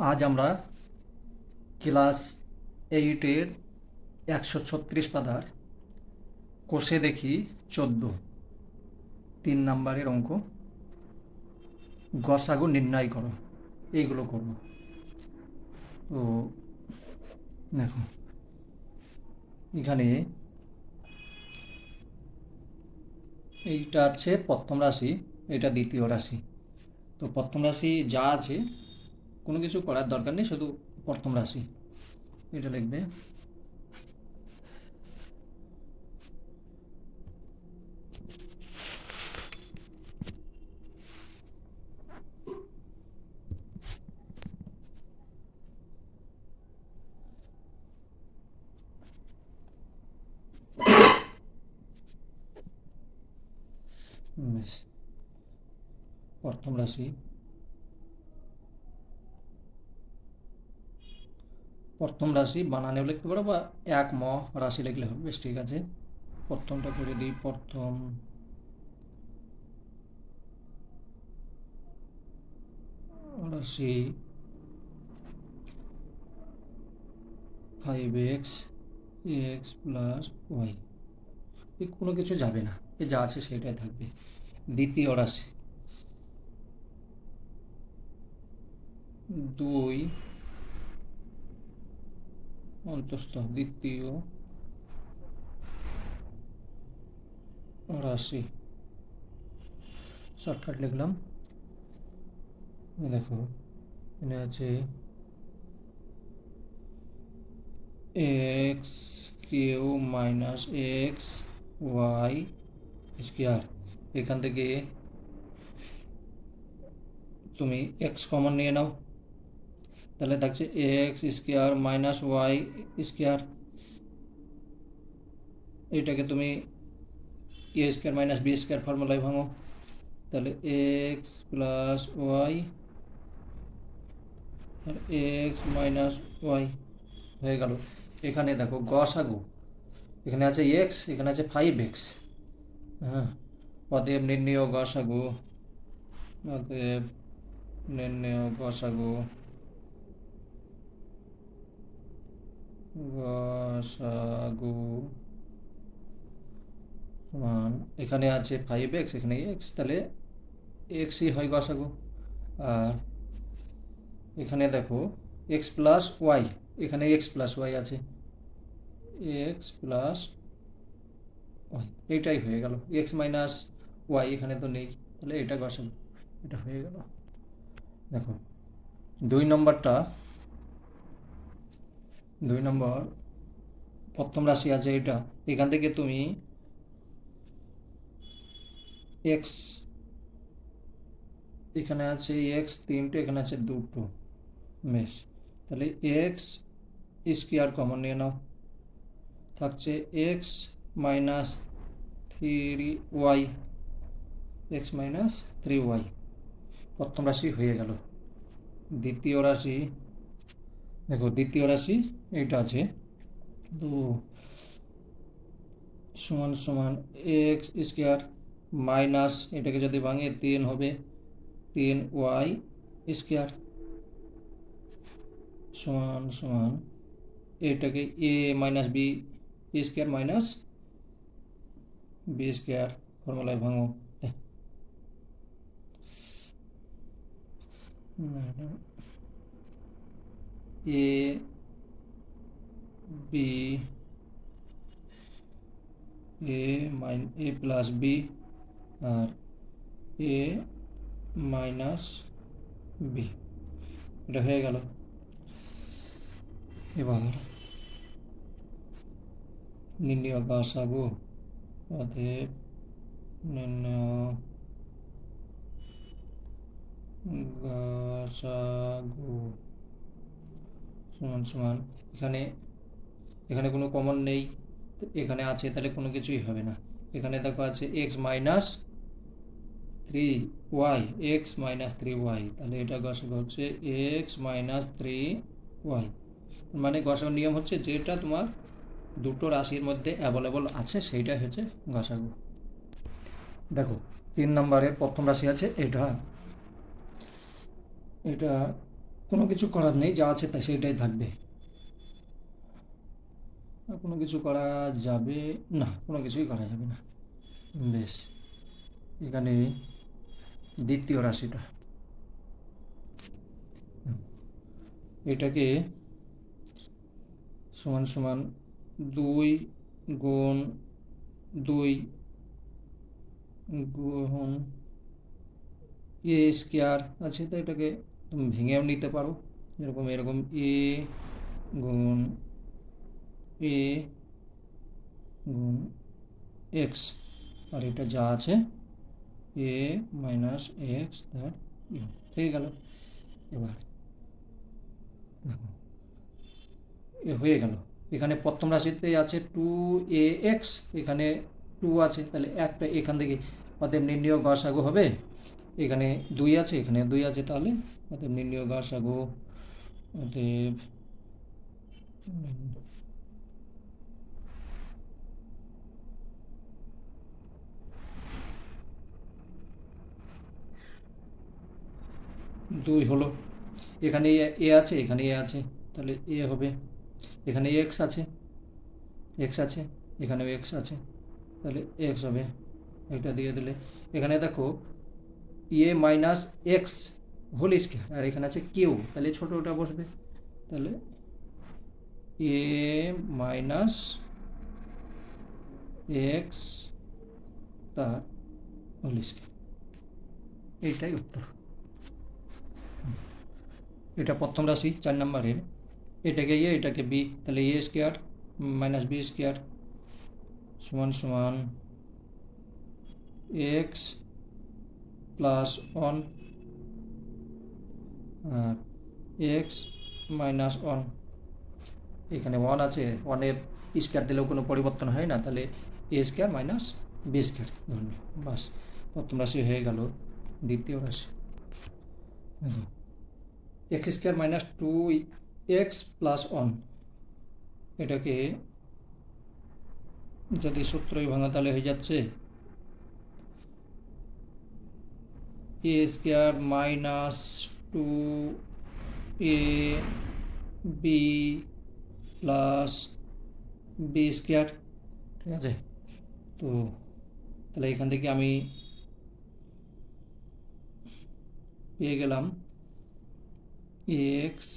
আজ আমরা ক্লাস 8-এর 136 পাতার কোষে দেখি 14 3 নম্বরের অঙ্ক গসাগু নির্ণয় করো, এইগুলো করব। তো দেখো, এখানে এইটা আছে প্রথম রাশি, এটা দ্বিতীয় রাশি। তো প্রথম রাশি যা আছে কোনো কিছু করার দরকার নেই, শুধু প্রথম রাশি এটা লিখবে। বেশ, প্রথম রাশি বানানেও লিখতে পারো বা এক ম রাশি লিখলে হবে। বেশ, ঠিক আছে, প্রথমটা করে দিই। প্রথম রাশি 5x প্লাস ওয়াই, কোনো কিছু যাবে না, এ যা আছে সেটাই থাকবে। দ্বিতীয় রাশি 2 অন্তস্থ দ্বিতীয় রাশি, শর্টকাট লিখলাম। দেখো, এখানে আছে X cube minus X Y square. এখান থেকে তুমি এক্স কমন নিয়ে নাও, তাহলে থাকছে X square minus Y square. এটাকে তুমি A square minus B square ফর্মুলায় ভাঙো, তাহলে এক্স প্লাস ওয়াই আর এক্স মাইনাস ওয়াই হয়ে গেল। এখানে দেখো গসাগু, এখানে আছে এক্স, এখানে আছে 5x। হ্যাঁ, অতএব নির্ণেয় গসাগু, অতএব নির্ণেয় গসাগু সমান, এখানে আছে 5x, এখানে x, তাহলে এক্সই হয় গসাগু। আর এখানে দেখো এক্স প্লাস ওয়াই, এখানে এক্স প্লাস ওয়াই আছে, এক্স প্লাস ওয়াই, এইটাই হয়ে গেল। এক্স মাইনাস ওয়াই এখানে তো নেই, তাহলে এটা গসাগু, এটা হয়ে গেল। দেখো 2 নম্বর প্রথম রাশি আছে এটা, এখান থেকে তুমি এক্স, এখানে আছে এক্স 3টে, এখানে আছে 2টো। বেশ, তাহলে এক্স স্কোয়ার কমন নিয়ে নাও, থাকছে x minus 3y, x minus 3y, প্রথম রাশি হয়ে গেল। দ্বিতীয় রাশি দেখো, দ্বিতীয় রাশি এইটা আছে, তো সমান সমান এক্স স্কোয়ার মাইনাস, এটাকে যদি ভাঙে 3 হবে, 3y স্কোয়ার সমান সমান এটাকে a minus B square minus B square ফর্মুলায় ভাঙো। A b a plus b আর এ মাইনাস বি, এটা হয়ে গেল। এবার নির্ণয় গসাগু, অতএব নির্ণয় গসাগু সমান সমান, এখানে কোনো কমন নেই, এখানে আছে, তাহলে কোনো কিছুই হবে না। এখানে দেখো আছে x minus 3y, x minus 3y, তাহলে এটা গসাগু হচ্ছে এক্স মাইনাস 3y। মানে গসাগুর নিয়ম হচ্ছে যেটা তোমার দুটো রাশির মধ্যে অ্যাভেলেবল আছে সেইটাই হচ্ছে গসাগু। দেখো 3 নম্বরের প্রথম রাশি আছে এটা, এটা কোনো কিছু করার নেই, যা আছে তাই সেটাই থাকবে। আর কোনো কিছু করা যাবে না, কোনো কিছুই করা যাবে না। বেশ, এখানে দ্বিতীয় রাশিটা, এটাকে সমান সমান 2 গুণ 2 গুণ এ স্কোয়ার আছে, তো এটাকে তুমি ভেঙেও নিতে পারো, যেরকম এরকম এ গুণ এ গুণ এক্স, আর এটা যা আছে এ মাইনাস এক্স তার হয়ে গেল। এবার দেখো এ হয়ে গেল। এখানে প্রথম রাশিতে আছে 2ax, এখানে 2 আছে, তাহলে একটা এখান থেকে, অতএব নির্ণয় গসাগু হবে, এখানে 2 আছে, এখানে 2 আছে, তাহলে অতএব নির্ণয় গসাগু, অতএব 2 হলো। এখানে এ আছে, এখানে এ আছে, তাহলে এ হবে। এখানে এক্স আছে, এক্স আছে, এখানেও এক্স আছে, তাহলে এক্স হবে। এটা দিয়ে দিলে এখানে দেখো এ মাইনাস এক্স হোল স্কোয়ার, আর এখানে আছে কিউ, তাহলে ছোটো ওটা বসবে, তাহলে এ মাইনাস এক্স তার হোল স্কোয়ার, এইটাই উত্তর। এটা প্রথম রাশি 4 নম্বরের, এটাকে এ এটাকে বি, তাহলে এ স্কোয়ার মাইনাস বি স্কোয়ার সমান সমান এক্স প্লাস 1 আর এক্স মাইনাস 1, এখানে 1 আছে, 1-এর স্কোয়ার দিলেও কোনো পরিবর্তন হয় না, তাহলে এ স্কোয়ার মাইনাস বি স্কোয়ার ধরুন। বাস, প্রথম রাশি হয়ে গেল। দ্বিতীয় রাশি x square minus 2x plus 1, এটাকে যদি সূত্রই ভাঙা তাহলে হয়ে যাচ্ছে a square minus 2ab plus b square, ঠিক আছে। তো তাহলে এখান থেকে আমি পেয়ে গেলাম এক্স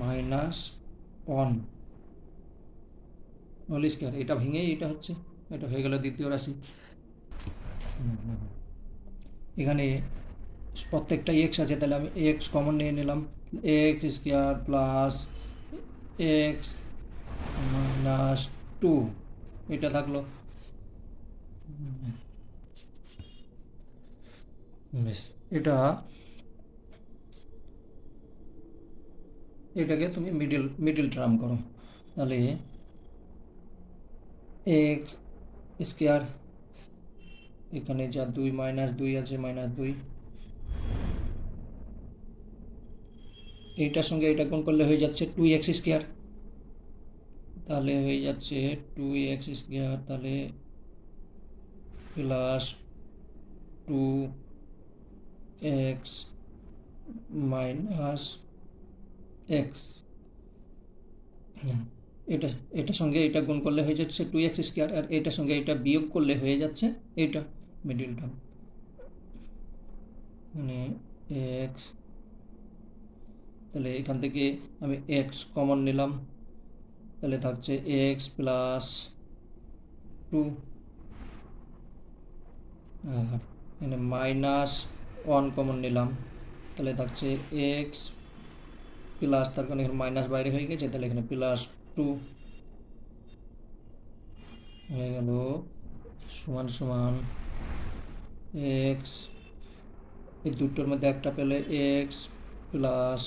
মাইনাস 1 হোল স্কোয়ার, এটা ভেঙেই এটা হচ্ছে, এটা হয়ে গেল দ্বিতীয় রাশি। এখানে প্রত্যেকটা এক্স আছে, তাহলে আমি এক্স কমন নিয়ে নিলাম, x square plus x minus 2, এটা থাকলো। বেশ, এটাকে তুমি মিডিল টার্ম করো, তাহলে এক্স স্কোয়ার, এখানে যা 2 মাইনাস 2 আছে, মাইনাস 2, এইটার সঙ্গে এটা গুণ করলে হয়ে যাচ্ছে 2x স্কোয়ার, তাহলে হয়ে যাচ্ছে 2x স্কোয়ার, তাহলে প্লাস 2x মাইনাস এক্স, এটা এটার সঙ্গে এটা গুণ করলে হয়ে যাচ্ছে 2x স্কোয়ার, আর এটার সঙ্গে এটা বিয়োগ করলে হয়ে যাচ্ছে এটা মিডিল টার্ম, মানে এক্স, তাহলে এখান থেকে আমি এক্স কমন নিলাম, তাহলে থাকছে এক্স প্লাস 2, আর এখানে মাইনাস 1 কমন নিলাম, তাহলে থাকছে এক্স প্লাস, তার কারণে এখানে মাইনাস বাইরে হয়ে গেছে, তাহলে এখানে প্লাস 2 হয়ে গেল, সমান সমান এক্স, এই দুটোর মধ্যে একটা পেলে এক্স প্লাস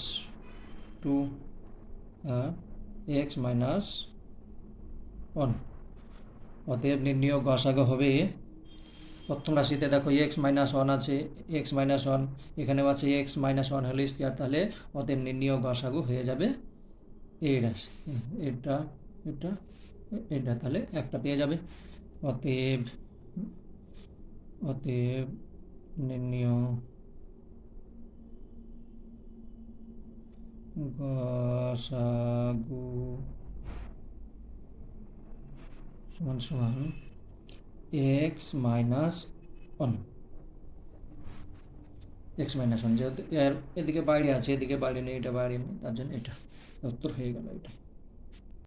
2 আর এক্স মাইনাস 1, অতএব নির্ণয় গসাগু হবে, প্রথম রাশিতে দেখো এক্স মাইনাস 1 আছে, এক্স মাইনাস 1, এখানেও আছে এক্স মাইনাস 1 হোল স্কোয়ার, তাহলে অতএব নির্ণয় গসাগু হয়ে যাবে এই রাশি, এটা এটা এটা, তাহলে একটা পেয়ে যাবে। অতএব অতএব নির্ণয় গসাগু সমান সমান x minus one. X minus one, যেহেতু এদিকে বাইরে আছে, এদিকে বাইরে নেই, এটা বাইরে নেই, তার জন্য এটা উত্তর হয়ে গেল এটা।